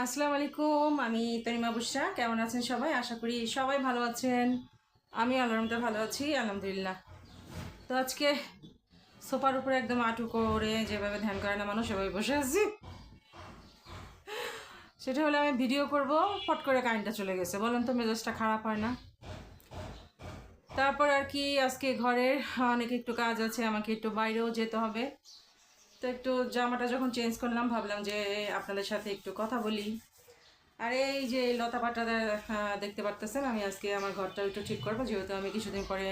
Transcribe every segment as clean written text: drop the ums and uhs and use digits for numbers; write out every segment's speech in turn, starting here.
আসসালামু আলাইকুম। আমি তনিমা বুশরা। কেমন আছেন সবাই? আশা করি সবাই ভালো আছেন। আমি আল্লাহর রহমতে ভালো আছি, আলহামদুলিল্লাহ। তো আজকে সোফার উপরে একদম আঁটু করে যেভাবে ধ্যান করে না মানুষ, সেভাবে বসে আছি। সেটা হলে আমি ভিডিও করব, ফট করে কারেন্টটা চলে গেছে। বলেন তো, মেজাজটা খারাপ হয় না? তারপর আর কি, আজকে ঘরের অনেক একটু কাজ আছে, আমাকে একটু বাইরেও যেতে হবে। তো একটু জামাটা যখন চেঞ্জ করলাম, ভাবলাম যে আপনাদের সাথে একটু কথা বলি। আর এই যে লতা পাতা দেখতে পারতেছেন, আমি আজকে আমার ঘরটা একটু ঠিক করবো, যেহেতু আমি কিছুদিন পরে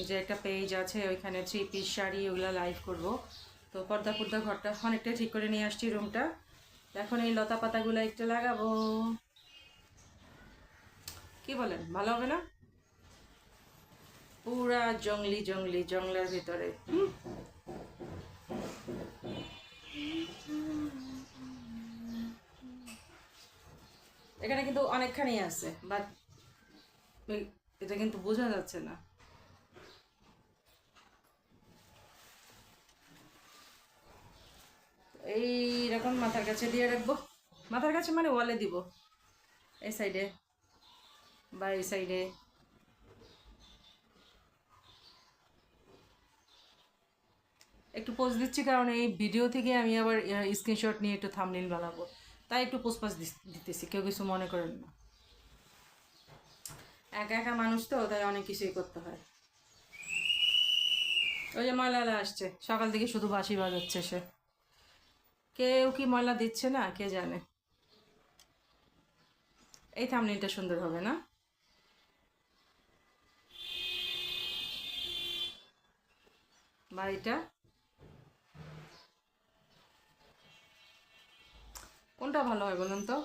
যে একটা পেজ আছে ওইখানে 3 পিস শাড়ি ওগুলো লাইভ করব। তো পর্দা পর্দা ঘরটা অনেকটা ঠিক করে নিয়ে আসছি রুমটা। এখন এই লতা পাতাগুলো একটু লাগাবো। কি বলেন, ভালো হবে না? পুরা জঙ্গলি জঙ্গলি জঙ্গলের ভিতরে। এখানে কিন্তু অনেকখানি আছে, বাট এটা কিন্তু বোঝা যাচ্ছে না। এইরকম মাথার কাছে দিয়ে রাখবো। মাথার কাছে মানে ওয়ালে দিব, এই সাইডে বা এই সাইডে। একটু পোজ দিচ্ছি কারণ এই ভিডিও থেকে আমি আবার স্ক্রিনশট নিয়ে একটু থাম্বনেইল বানাবো, তাই একটু পোজ পাস দিতেছি, কেউ কিছু মনে করেন না। একা একা মানুষ তো, তাই অনেক কিছুই করতে হয়। ওই যে ময়লালা আসছে, সকাল থেকে শুধু বাঁশি বাজাচ্ছে সে। কেউ কি ময়লা দিচ্ছে না কে জানে। এই থাম্বনেইলটা সুন্দর হবে না? বাড়িটা কোনটা ভালো হয় বলুন তো?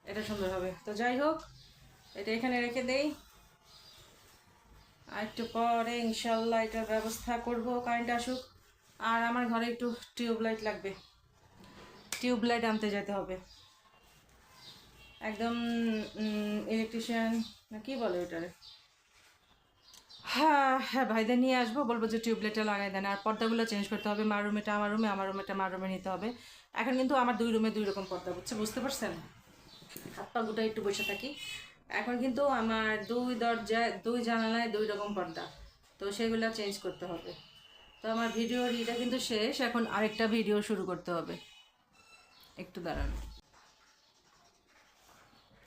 এটা সুন্দর হবে তো, যাই হোক, এটা এখানে রেখে দেই। আর একটু পরে ইনশাল্লাহ এটার ব্যবস্থা করব, কারেন্ট আসুক। আর আমার ঘরে একটু টিউবলাইট লাগবে, টিউবলাইট আনতে যেতে হবে। একদম ইলেকট্রিশিয়ান না কি বলে ওটারে, হ্যাঁ হ্যাঁ, ভাইদের নিয়ে আসবো, বলবো যে টিউবলাইটটা লাগাই দেন। আর পর্দাগুলো চেঞ্জ করতে হবে, মার রুমেটা আমার রুমে, আমার রুমেটা মার রুমে নিতে হবে। এখন কিন্তু আমার 2 রুমে 2 রকম পর্দা, বুঝতে পারছেন? হাত পা গুটা একটু বসে থাকি। এখন কিন্তু আমার 2 দরজায় 2 জানালায় 2 রকম পর্দা, তো সেগুলো চেঞ্জ করতে হবে। তো আমার ভিডিওর ইটা কিন্তু শেষ, এখন আরেকটা ভিডিও শুরু করতে হবে। একটু দাঁড়ান।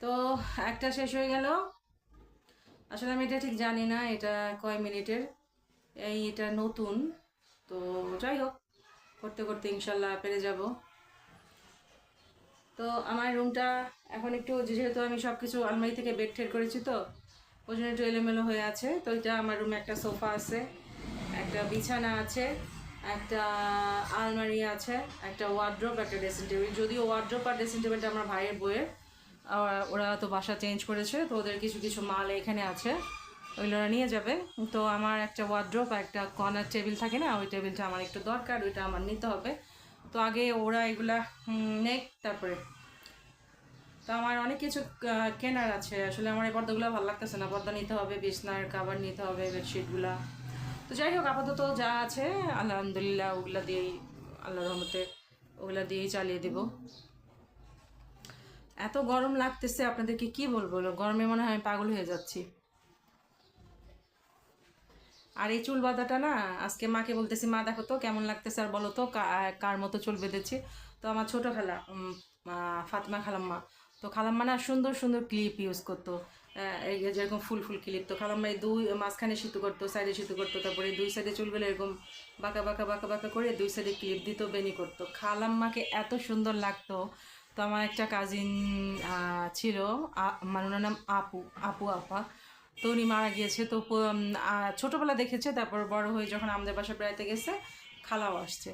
তো একটা শেষ হয়ে গেল। আসলে আমি এটা ঠিক জানি না এটা কয় মিনিটের, এটা নতুন। তো যাই হোক, করতে করতে ইনশাল্লাহ পেরে যাব। তো আমার রুমটা এখন একটু, যেহেতু আমি সব কিছু আলমারি থেকে বেড ঠের করেছি, তো ওই জন্য একটু এলোমেলো হয়ে আছে। তো এটা আমার রুমে একটা সোফা আছে, একটা বিছানা আছে, একটা আলমারি আছে, একটা ওয়ার্ড্রোব, একটা ড্রেসিং টেবিল। যদিও ওয়ার্ড্রোব আর ড্রেসিং টেবিলটা আমার ভাইয়ের বইয়ের, ওরা তো বাসা চেঞ্জ করেছে, তো ওদের কিছু কিছু মাল এখানে আছে, ওইগুলো ওরা নিয়ে যাবে। তো আমার একটা ওয়ার্ড্রোব আর একটা কর্নার টেবিল থাকে না, ওই টেবিলটা আমার একটু দরকার, ওইটা আমার নিতে হবে। তো আগে ওরা এগুলা নেক, তারপরে। তো আমার অনেক কিছু কেনার আছে। আসলে আমার এই পর্দাগুলো ভালো লাগতেছে না, পর্দা নিতে হবে, বিছনার কাভার নিতে হবে, বেডশিটগুলা। তো যাই হোক, আপাতত যা আছে আলহামদুলিল্লাহ ওগুলা দিয়েই, আল্লাহর রহমতে ওগুলা দিয়েই চালিয়ে দেব। এত গরম লাগতেছে, আপনাদেরকে কি বলবো, গরমে মনে হয় আমি পাগল হয়ে যাচ্ছি। আর এই চুল বাঁধাটা না, আজকে মাকে বলতেছি, মা দেখো তো কেমন লাগতেছে, আর বলো তো কার মতো চুল বেঁধেছি। তো আমার ছোট খালা, ফাতেমা খালাম্মা, তো খালাম্মা না সুন্দর সুন্দর ক্লিপ ইউজ করতো। এই যে যেরকম ফুল ফুল ক্লিপ, তো খালাম্মা এই মাঝখানে সিঁথু করতো, সাইডে সিঁথু করতো, তারপরে 2 সাইডে চুলগুলো এরকম বাঁকা বাঁকা বাঁকা বাঁকা করে 2 সাইডে ক্লিপ দিত, বেনি করতো। খালাম্মাকে এত সুন্দর লাগতো। তো আমার একটা কাজিন ছিল, মানে ওনার নাম আপু, আপা। তো উনি মারা গিয়েছে। তো ছোটোবেলা দেখেছে, তারপর বড় হয়ে যখন আমাদের বাসা বেড়াতে গেছে, খালাও আসছে।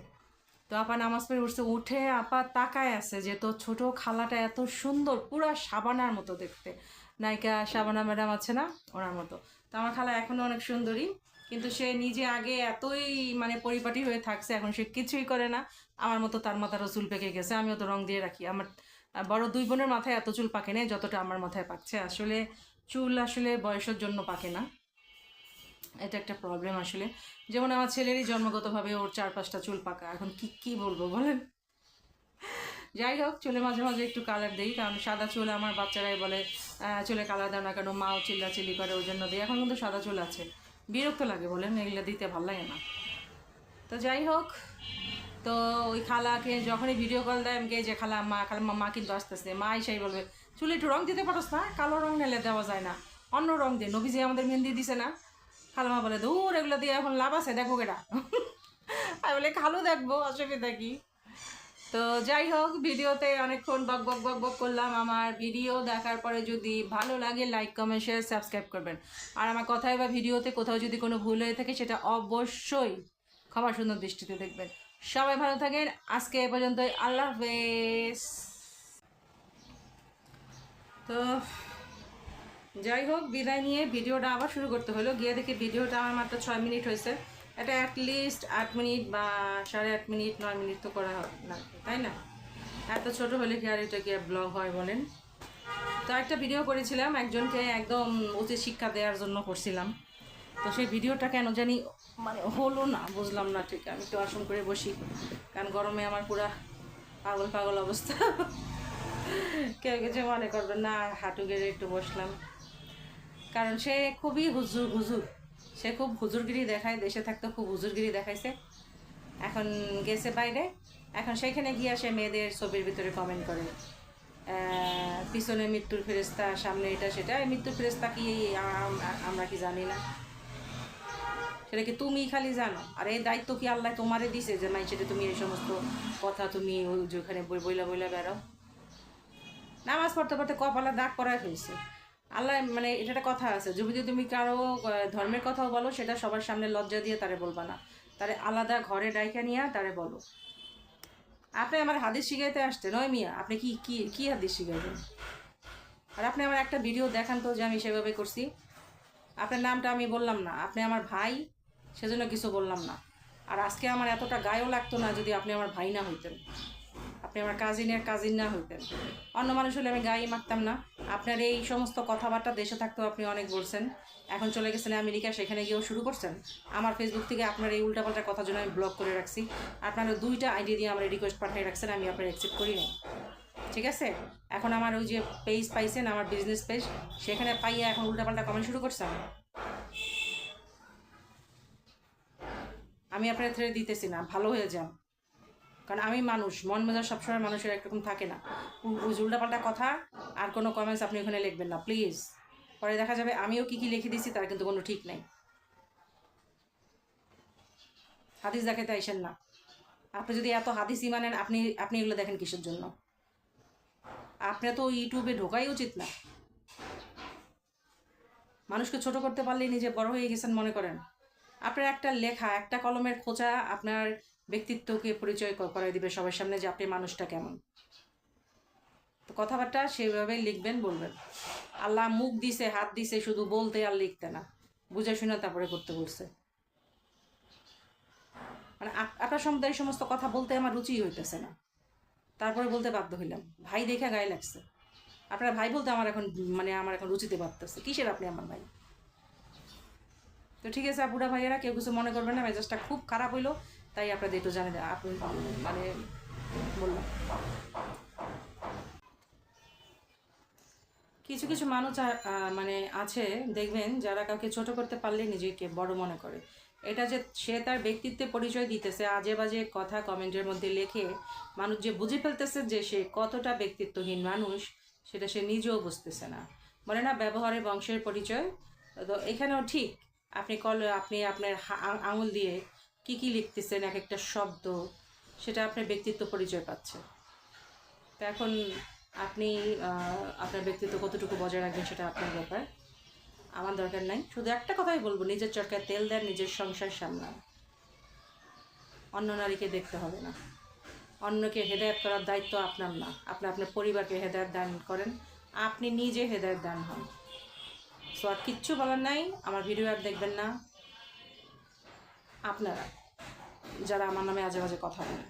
তো আপা নামাজ পড়ে উঠছে, উঠে আপা তাকায় আছে যে তো ছোট খালাটা এত সুন্দর, পুরা সাবানার মতো দেখতে। নায়িকা সাবানা ম্যাডাম আছে না, ওনার মতো। তো আমার খালা এখনও অনেক সুন্দরী, কিন্তু সে নিজে আগে এতই মানে পরিপাটি হয়ে থাকছে, এখন সে কিছুই করে না। আমার মতো তার মাথারও চুল পেকে গেছে, আমিও তো রং দিয়ে রাখি। আমার বড় 2 বোনের মাথায় এত চুল পাকে না যতটা আমার মাথায় পাকছে। আসলে চুল আসলে বয়সের জন্য পাকে না, এটা একটা প্রবলেম আসলে। যেমন আমার ছেলেরই জন্মগতভাবে ওর 4-5টা চুল পাকা, এখন কি বলবো বলেন। যাই হোক, চুলে মাঝে মাঝে একটু কালার দিই, কারণ সাদা চুল আমার বাচ্চারাই বলে চুলে কালার দাও না কেন, মাও চিল্লাচিল্লি করে, ওই জন্য দিই। এখন কিন্তু সাদা চুল আছে, বিরক্ত লাগে বলেন, এগুলো দিতে ভালো লাগে না। তো যাই হোক, তো ওই খালাকে যখনই ভিডিও কল দেয় আমি যে খালাম্মা মা কিন্তু আসতেছে, মা এসেই বলবে চুলে একটু রং দিতে পারোস না, কালো রং নিলে দেওয়া যায় না, অন্য রং দিয়ে, নবীজি আমাদের মেহেন্দি দিছে না। খালামা বলে দূর এগুলো দিয়ে এখন লাভ আছে, দেখো কেটা। আমি বলে খালু দেখবো, অসুবিধা কি। তো যাই হোক, ভিডিওতে অনেকক্ষণ বক বক বক বক করলাম। আমার ভিডিও দেখার পরে যদি ভালো লাগে লাইক কমেন্ট শেয়ার সাবস্ক্রাইব করবেন। আর আমার কথায় বা ভিডিওতে কোথাও যদি কোনো ভুল হয়ে থাকে সেটা অবশ্যই ক্ষমা সুন্দর দৃষ্টিতে দেখবেন। সবাই ভালো থাকেন, আজকে এ পর্যন্তই, আল্লাহ হাফেজ। তো যাই হোক, বিদায় নিয়ে ভিডিওটা আবার শুরু করতে হলো। গিয়ে দেখি ভিডিওটা আমার মাত্র 6 মিনিট হয়েছে। এটা অ্যাটলিস্ট 8 মিনিট বা 8.5 মিনিট 9 মিনিট তো করা লাগবে, তাই না? এত ছোট হলে কি আর এটা কি ব্লগ হয় বলেন? তো একটা ভিডিও করেছিলাম, একজনকে একদম উচিত শিক্ষা দেওয়ার জন্য করছিলাম। তো সেই ভিডিওটা কেন জানি মানে হলো না, বুঝলাম না ঠিক। আমি একটু আসন করে বসি, কারণ গরমে আমার পুরা পাগল পাগল অবস্থা। কেউ কিছু মনে করবেন না, হাঁটু গেড়ে একটু বসলাম। কারণ সে খুবই হুজুর, সে খুব হুজুরগিরি দেখায়, দেশে থাকতে খুব হুজুরগিরি দেখাইছে। এখন গেছে বাইরে, এখন সেখানে গিয়ে সে মেয়েদের ছবির ভিতরে কমেন্ট করে পিছনে মৃত্যুর ফেরেস্তা, সামনে এটা সেটা। মৃত্যুর ফেরেস্তা কি আমরা কি জানি না? সেটা কি তুমি খালি জানো? আর এই দায়িত্ব কি আল্লাহ তোমারে দিছে যে মাই সেটা তুমি এই সমস্ত কথা তুমি যেখানে বইলা বইলা বেড়াও? নামাজ পড়তে পড়তে কপালে দাগ করাই হয়েছে। আল্লাহ মানে এটা একটা কথা আছে, যদি তুমি কারো ধর্মের কথাও বলো সেটা সবার সামনে লজ্জা দিয়ে তারে বলবা না, তারে আলাদা ঘরে ডাইকা নিয়ে তারে বলো। আপনি আমার হাদিস শিখাইতে আসতে নয় মিয়া, আপনি কি কি কি হাদিস শিখাইবেন? আর আপনি আমার একটা ভিডিও দেখান তো যে আমি সেভাবে করছি। আপনার নামটা আমি বললাম না, আপনি আমার ভাই, সেজন্য কিছু বললাম না। আর আজকে আমার এতটা গায়েও লাগতো না যদি আপনি আমার ভাই না হইতেন, আপনি আমার কাজিনের কাজিন না হইতেন। অন্য মানুষ হলে আমি গায়ে মারতাম না। আপনার এই সমস্ত কথাবার্তা দেশে থাকতেও আপনি অনেক বলছেন, এখন চলে গেছেন আমেরিকা, সেখানে গিয়েও শুরু করছেন। আমার ফেসবুক থেকে আপনার এই উল্টাপাল্টা কথার জন্য আমি ব্লক করে রাখছি। আপনারা 2টা আইডি দিয়ে আমার রিকোয়েস্ট পাঠিয়ে রাখছেন, আমি আপনার অ্যাকসেপ্ট করি নাই। ঠিক আছে, এখন আমার ওই যে পেজ পাইছেন, আমার বিজনেস পেজ, সেখানে পাইয়া এখন উল্টাপাল্টা কমেন্ট শুরু করছেন। আমি আপনার থ্রেড দিতেছি না, ভালো হয়ে যান। কারণ আমি মানুষ, মন মেজাজ সবসময় মানুষের একরকম থাকে না। উল্টাপাল্টা কথা আর কোনো কমেন্টস আপনি ওখানে লিখবেন না প্লিজ। পরে দেখা যাবে আমিও কি লিখে দিচ্ছি তার কিন্তু কোনো ঠিক নেই। হাদিস দেখাতে আইসেন না। আপনি যদি এত হাদিসই মানেন, আপনি আপনি এগুলো দেখেন কিসের জন্য? আপনি তো ইউটিউবে ঢোকাই উচিত না। মানুষকে ছোট করতে পারলেই নিজে বড় হয়ে গেছেন মনে করেন? আপনার একটা লেখা, একটা কলমের খোঁচা আপনার ব্যক্তিত্বকে পরিচয় করাই দিবে সবার সামনে যে আপনি মানুষটা কেমন। তো কথাবার্তা সেভাবে লিখবেন, বলবেন। আল্লাহ মুখ দিছে, হাত দিছে, শুধু বলতে আর লিখতে না, বুঝে শুনে তারপরে করতে বলছে। মানে আপনার সম্বন্ধে এই সমস্ত কথা বলতে আমার রুচিই হইতেছে না, তারপরে বলতে বাধ্য হইলাম। ভাই দেখে গায়ে লাগছে। আপনার ভাই বলতে আমার এখন মানে আমার এখন রুচিতে বাড়তেছে। কিসের আপনি আমার ভাই? তো ঠিক আছে আপুরা ভাইয়েরা, কেউ কিছু মনে করবেন না, মেজাজটা খুব খারাপ হইলো, তাই আপনাদের একটু জানে আপনি মানে বললাম। কিছু কিছু মানুষ মানে আছে, দেখবেন যারা কাউকে ছোট করতে পারলে নিজেকে বড় মনে করে। এটা যে সে তার ব্যক্তিত্বে পরিচয় দিতেছে আজে বাজে কথা কমেন্টের মধ্যে লেখে, মানুষ যে বুঝে ফেলতেছে যে সে কতটা ব্যক্তিত্বহীন মানুষ, সেটা সে নিজেও বুঝতেছে না। বলে না ব্যবহারে বংশের পরিচয়। তো এখানেও ঠিক, আপনি আপনার আঙুল দিয়ে কি লিখতেছেন, এক একটা শব্দ, সেটা আপনার ব্যক্তিত্ব পরিচয় পাচ্ছে। তো এখন আপনি আপনার ব্যক্তিত্ব কতটুকু বজায় রাখবেন সেটা আপনার ব্যাপার, আমার দরকার নাই। শুধু একটা কথাই বলবো, নিজের চরকায় তেল দেন, নিজের সংসার সামলান। অন্য নারীকে দেখতে হবে না। অন্যকে হেদায়েত করার দায়িত্ব আপনার না, আপনি আপনার পরিবারকে হেদায়েত দান করেন, আপনি নিজে হেদায়েত দান হন। সো আর কিচ্ছু বলার নাই। আমার ভিডিও আর দেখবেন না আপনারা যারা আমার নামে আজে বাজে কথা বলেন।